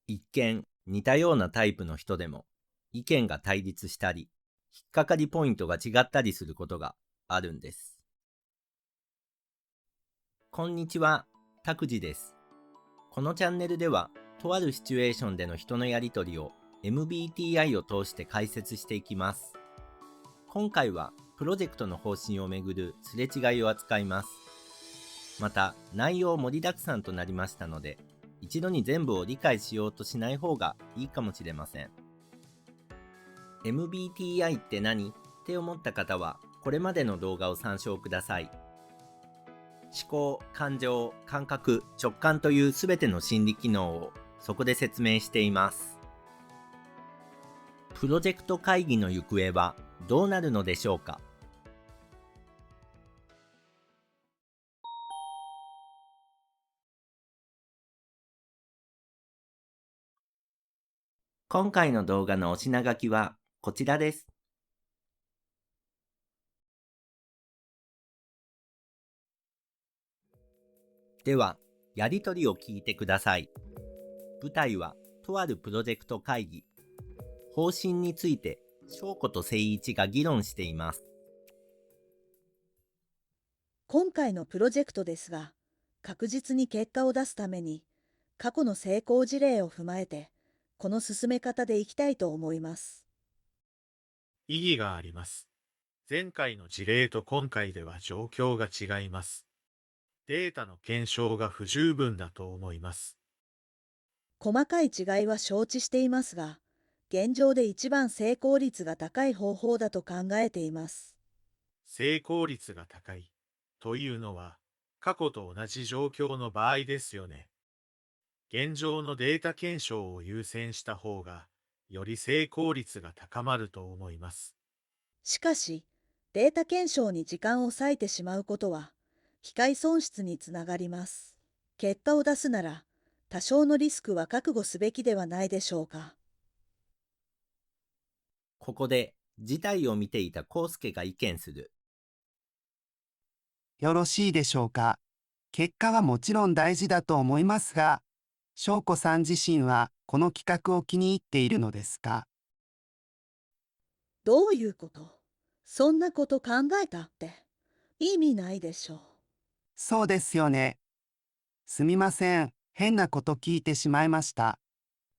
一見似たようなタイプの人でも意見が対立したり、引っかかりポイントが違ったりすることがあるんです。こんにちは、拓司です。このチャンネルでは、とあるシチュエーションでの人のやりとりを MBTI を通して解説していきます。今回はプロジェクトの方針をめぐるすれ違いを扱います。また内容盛りだくさんとなりましたので、一度に全部を理解しようとしない方がいいかもしれません。MBTI って何って思った方はこれまでの動画を参照ください。思考、感情、感覚、直感というすべての心理機能をそこで説明しています。プロジェクト会議の行方はどうなるのでしょうか。今回の動画のお品書きはこちらです。では、やりとりを聞いてください。舞台はとあるプロジェクト会議。方針について翔子と誠一が議論しています。今回のプロジェクトですが、確実に結果を出すために、過去の成功事例を踏まえて、この進め方でいきたいと思います。意義があります。前回の事例と今回では状況が違います。データの検証が不十分だと思います。細かい違いは承知していますが、現状で一番成功率が高い方法だと考えています。成功率が高いというのは過去と同じ状況の場合ですよね。現状のデータ検証を優先した方がより成功率が高まると思います。しかし、データ検証に時間を割いてしまうことは、機械損失につながります。結果を出すなら、多少のリスクは覚悟すべきではないでしょうか。ここで事態を見ていた康介が意見する。よろしいでしょうか。結果はもちろん大事だと思いますが、翔子さん自身はこの企画を気に入っているのですか？どういうこと？そんなこと考えたって意味ないでしょそうですよね。すみません。変なこと聞いてしまいました。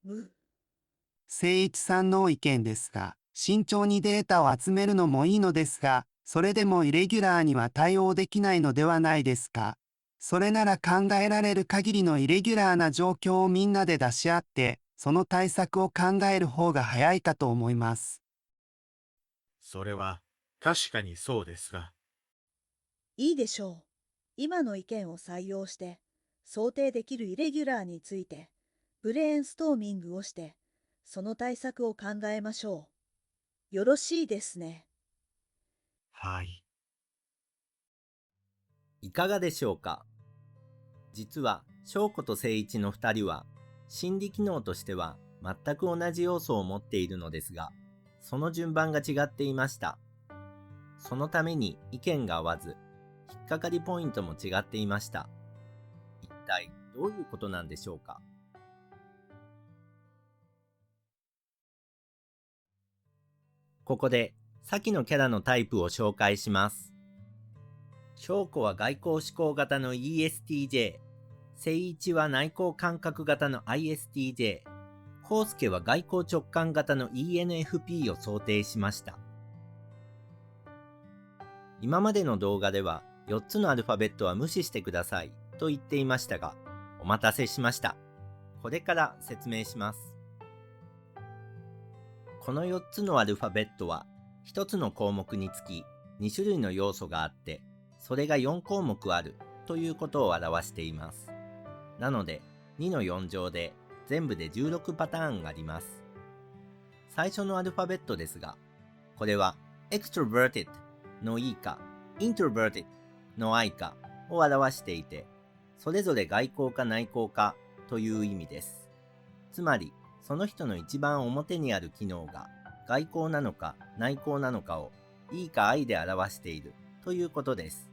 う。誠一さんの意見ですが、慎重にデータを集めるのもいいのですが、それでもイレギュラーには対応できないのではないですか。それなら考えられる限りのイレギュラーな状況をみんなで出し合って、その対策を考える方が早いかと思います。それは確かにそうですが、いいでしょう。今の意見を採用して、想定できるイレギュラーについて、ブレーンストーミングをして、その対策を考えましょう。よろしいですね。はい。いかがでしょうか。実は翔子と誠一の2人は心理機能としては全く同じ要素を持っているのですが、その順番が違っていました。そのために意見が合わず、引っかかりポイントも違っていました。一体どういうことなんでしょうか。ここで先のキャラのタイプを紹介します。翔子は外交思考型の ESTJ、誠一は内向感覚型の ISTJ、康介は外交直感型の ENFP を想定しました。今までの動画では4つのアルファベットは無視してくださいと言っていましたが、お待たせしました。これから説明します。この4つのアルファベットは1つの項目につき2種類の要素があって、それが4項目あるということを表しています。なので2の4乗で全部で16パターンあります。最初のアルファベットですが、これは extroverted の E か introverted の I かを表していて、それぞれ外向か内向かという意味です。つまり、その人の一番表にある機能が外向なのか内向なのかを E か I で表しているということです。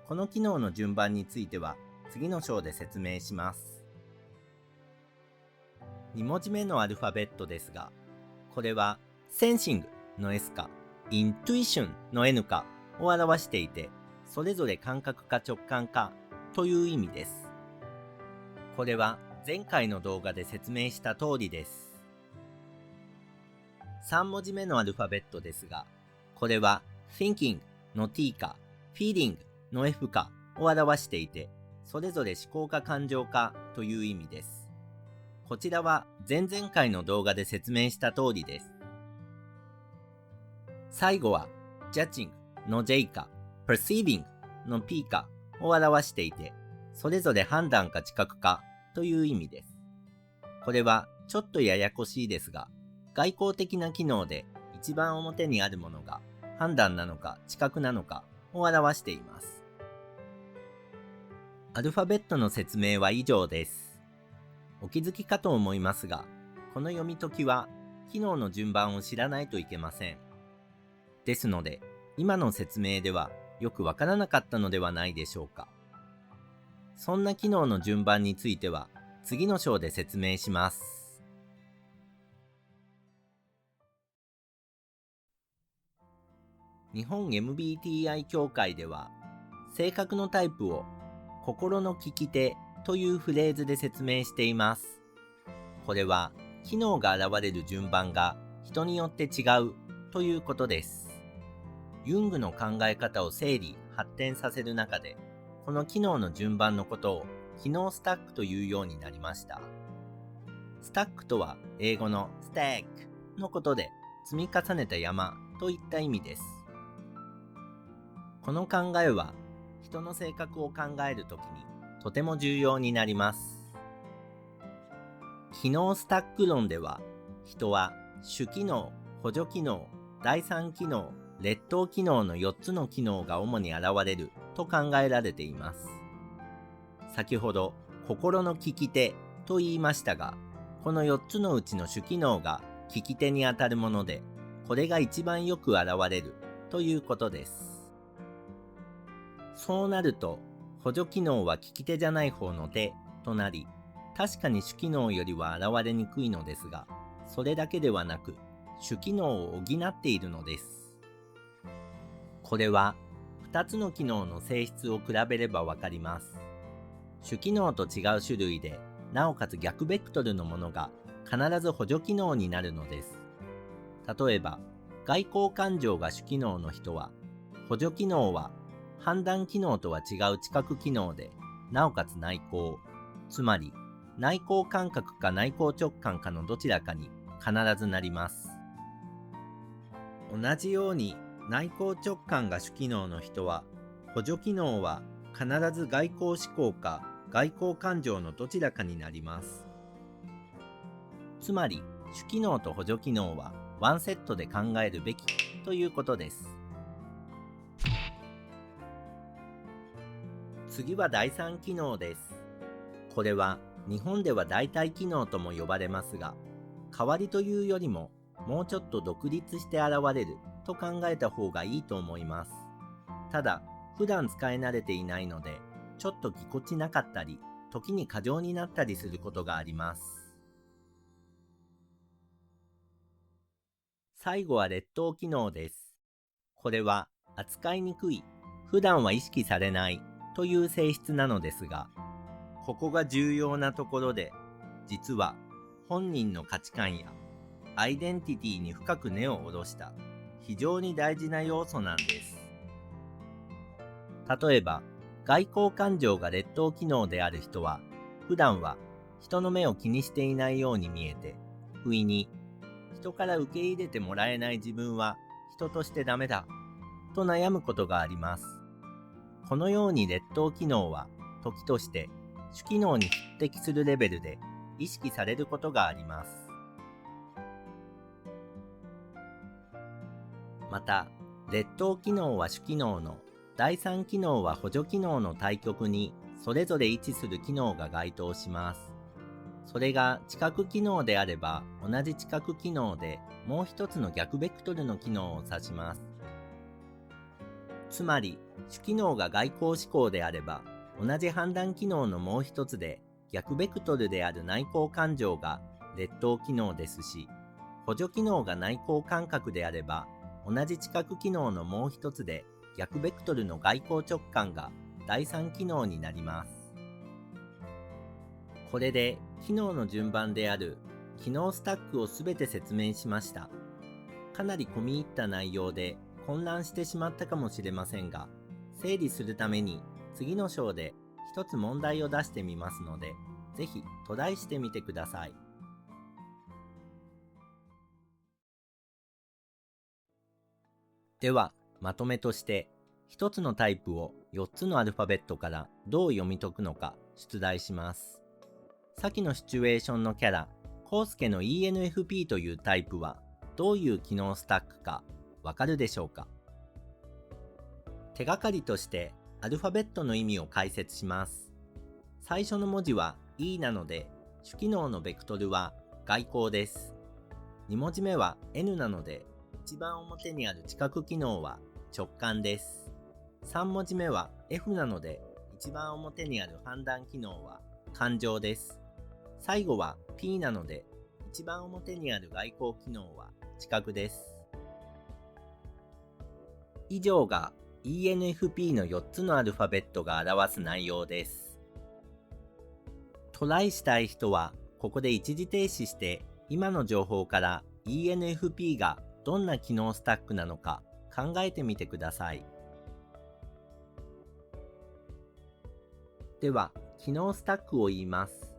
この機能の順番については次の章で説明します。2文字目のアルファベットですが、これはセンシングの S かイントゥイションの N かを表していて、それぞれ感覚か直感かという意味です。これは前回の動画で説明した通りです。3文字目のアルファベットですが、これは thinking の T か feeling の F かを表していて、それぞれ思考か感情かという意味です。こちらは前々回の動画で説明した通りです。最後は judging の J か perceiving の P かを表していて、それぞれ判断か知覚かという意味です。これはちょっとややこしいですが、外交的な機能で一番表にあるものが判断なのか知覚なのかを表しています。アルファベットの説明は以上です。お気づきかと思いますが、この読み解きは機能の順番を知らないといけません。ですので、今の説明ではよくわからなかったのではないでしょうか。そんな機能の順番については次の章で説明します。日本 MBTI 協会では、性格のタイプを心の利き手というフレーズで説明しています。これは機能が現れる順番が人によって違うということです。ユングの考え方を整理・発展させる中で、この機能の順番のことを機能スタックというようになりました。スタックとは英語のスタックのことで、積み重ねた山といった意味です。この考えは人の性格を考えるときにとても重要になります。機能スタック論では、人は主機能、補助機能、第三機能、劣等機能の4つの機能が主に現れると考えられています。先ほど心の利き手と言いましたが、この4つのうちの主機能が利き手にあたるもので、これが一番よく現れるということです。そうなると、補助機能は利き手じゃない方の手となり、確かに主機能よりは現れにくいのですが、それだけではなく、主機能を補っているのです。これは、2つの機能の性質を比べればわかります。主機能と違う種類で、なおかつ逆ベクトルのものが必ず補助機能になるのです。例えば、外交感情が主機能の人は、補助機能は判断機能とは違う知覚機能で、なおかつ内向、つまり内向感覚か内向直感かのどちらかに必ずなります。同じように内向直感が主機能の人は、補助機能は必ず外向思考か外向感情のどちらかになります。つまり主機能と補助機能はワンセットで考えるべきということです。次は第三機能です。これは日本では代替機能とも呼ばれますが、代わりというよりももうちょっと独立して現れると考えた方がいいと思います。ただ、普段使い慣れていないので、ちょっとぎこちなかったり、時に過剰になったりすることがあります。最後は劣等機能です。これは扱いにくい、普段は意識されないという性質なのですが、ここが重要なところで、実は本人の価値観やアイデンティティに深く根を下ろした非常に大事な要素なんです。例えば、外交感情が劣等機能である人は、普段は人の目を気にしていないように見えて、不意に人から受け入れてもらえない自分は人としてダメだと悩むことがあります。このように劣等機能は時として主機能に匹敵するレベルで意識されることがあります。また、劣等機能は主機能の、第三機能は補助機能の対極にそれぞれ位置する機能が該当します。それが知覚機能であれば同じ知覚機能でもう一つの逆ベクトルの機能を指します。つまり主機能が外向思考であれば同じ判断機能のもう一つで逆ベクトルである内向感情が劣等機能ですし、補助機能が内向感覚であれば、同じ知覚機能のもう一つで逆ベクトルの外向直感が第三機能になります。これで機能の順番である機能スタックをすべて説明しました。かなり込み入った内容で混乱してしまったかもしれませんが、整理するために次の章で一つ問題を出してみますので、ぜひトライしてみてください。では、まとめとして、一つのタイプを4つのアルファベットからどう読み解くのか出題します。先のシチュエーションのキャラ、コウスケの ENFP というタイプはどういう機能スタックかわかるでしょうか？手がかりとしてアルファベットの意味を解説します。最初の文字は E なので、主機能のベクトルは外向です。2文字目は N なので、一番表にある知覚機能は直感です。3文字目は F なので、一番表にある判断機能は感情です。最後は P なので、一番表にある外向機能は知覚です。以上が ENFP の4つのアルファベットが表す内容です。トライしたい人は、ここで一時停止して、今の情報から ENFP がどんな機能スタックなのか考えてみてください。では、機能スタックを言います。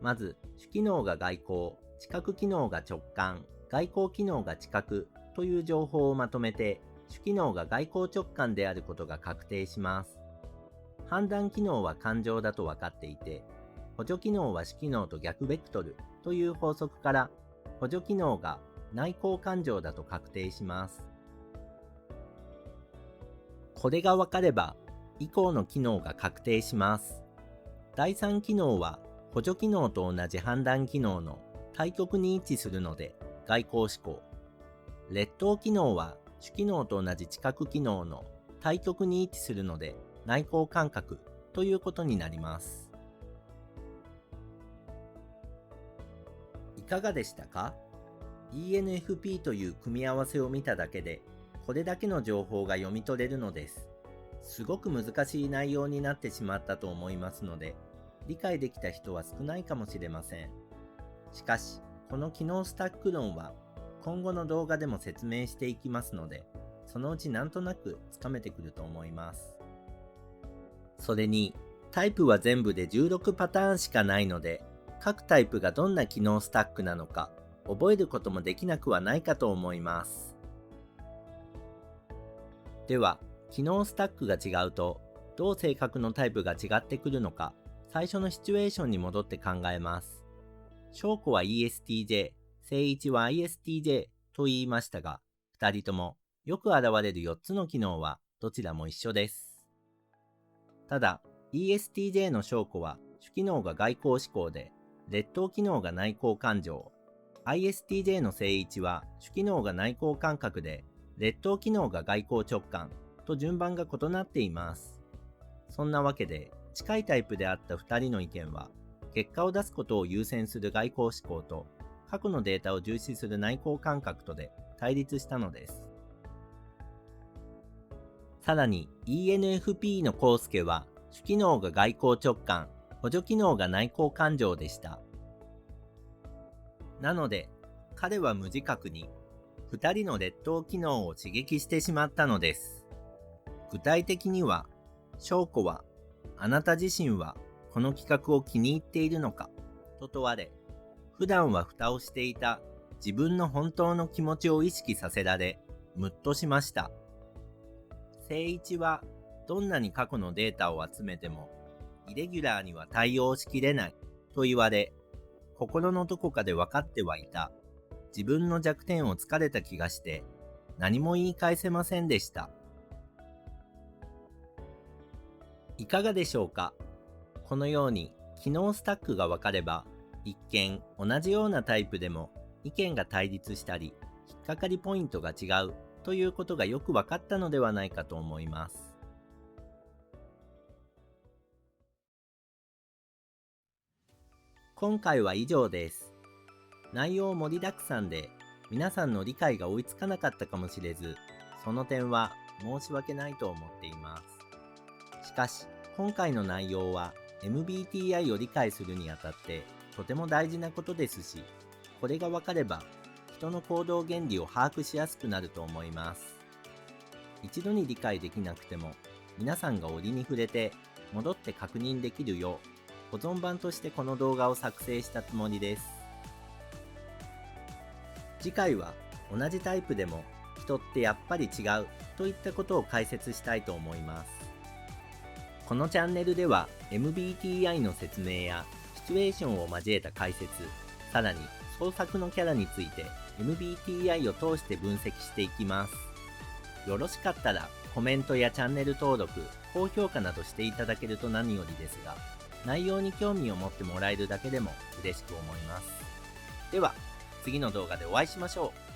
まず、主機能が外向、知覚機能が直感、外向機能が知覚という情報をまとめて、主機能が外向直感であることが確定します。判断機能は感情だと分かっていて、補助機能は主機能と逆ベクトルという法則から、補助機能が内向感情だと確定します。これが分かれば、以降の機能が確定します。第3機能は補助機能と同じ判断機能の対極に位置するので外向思考。劣等機能は主機能と同じ知覚機能の対極に位置するので内向感覚ということになります。いかがでしたか？ ENFP という組み合わせを見ただけでこれだけの情報が読み取れるのです。すごく難しい内容になってしまったと思いますので、理解できた人は少ないかもしれません。しかし、この機能スタック論は今後の動画でも説明していきますので、そのうちなんとなくつかめてくると思います。それに、タイプは全部で16パターンしかないので、各タイプがどんな機能スタックなのか覚えることもできなくはないかと思います。では、機能スタックが違うと、どう性格のタイプが違ってくるのか、最初のシチュエーションに戻って考えます。翔子は ESTJ、聖一は ISTJ と言いましたが、2人ともよく現れる4つの機能はどちらも一緒です。ただ、ESTJ の翔子は主機能が外向思考で、劣等機能が内向感情。ISTJ の聖一は主機能が内向感覚で、劣等機能が外向直感と順番が異なっています。そんなわけで、近いタイプであった2人の意見は、結果を出すことを優先する外向思考と、過去のデータを重視する内向感覚とで対立したのです。さらに ENFP のコウスケは、主機能が外向直感、補助機能が内向感情でした。なので、彼は無自覚に、2人の劣等機能を刺激してしまったのです。具体的には、翔子は、あなた自身はこの企画を気に入っているのかと問われ、普段は蓋をしていた自分の本当の気持ちを意識させられ、ムッとしました。聖一はどんなに過去のデータを集めても、イレギュラーには対応しきれないと言われ、心のどこかで分かってはいた。自分の弱点を突かれた気がして、何も言い返せませんでした。いかがでしょうか？このように機能スタックが分かれば、一見同じようなタイプでも意見が対立したり、引っかかりポイントが違うということがよく分かったのではないかと思います。今回は以上です。内容盛りだくさんで皆さんの理解が追いつかなかったかもしれず、その点は申し訳ないと思っています。しかし、今回の内容は MBTI を理解するにあたってとても大事なことですし、これが分かれば人の行動原理を把握しやすくなると思います。一度に理解できなくても、皆さんが折に触れて戻って確認できるよう、保存版としてこの動画を作成したつもりです。次回は同じタイプでも人ってやっぱり違うといったことを解説したいと思います。このチャンネルでは MBTI の説明やシチュエーションを交えた解説、さらに創作のキャラについて MBTI を通して分析していきます。よろしかったらコメントやチャンネル登録、高評価などしていただけると何よりですが、内容に興味を持ってもらえるだけでも嬉しく思います。では、次の動画でお会いしましょう。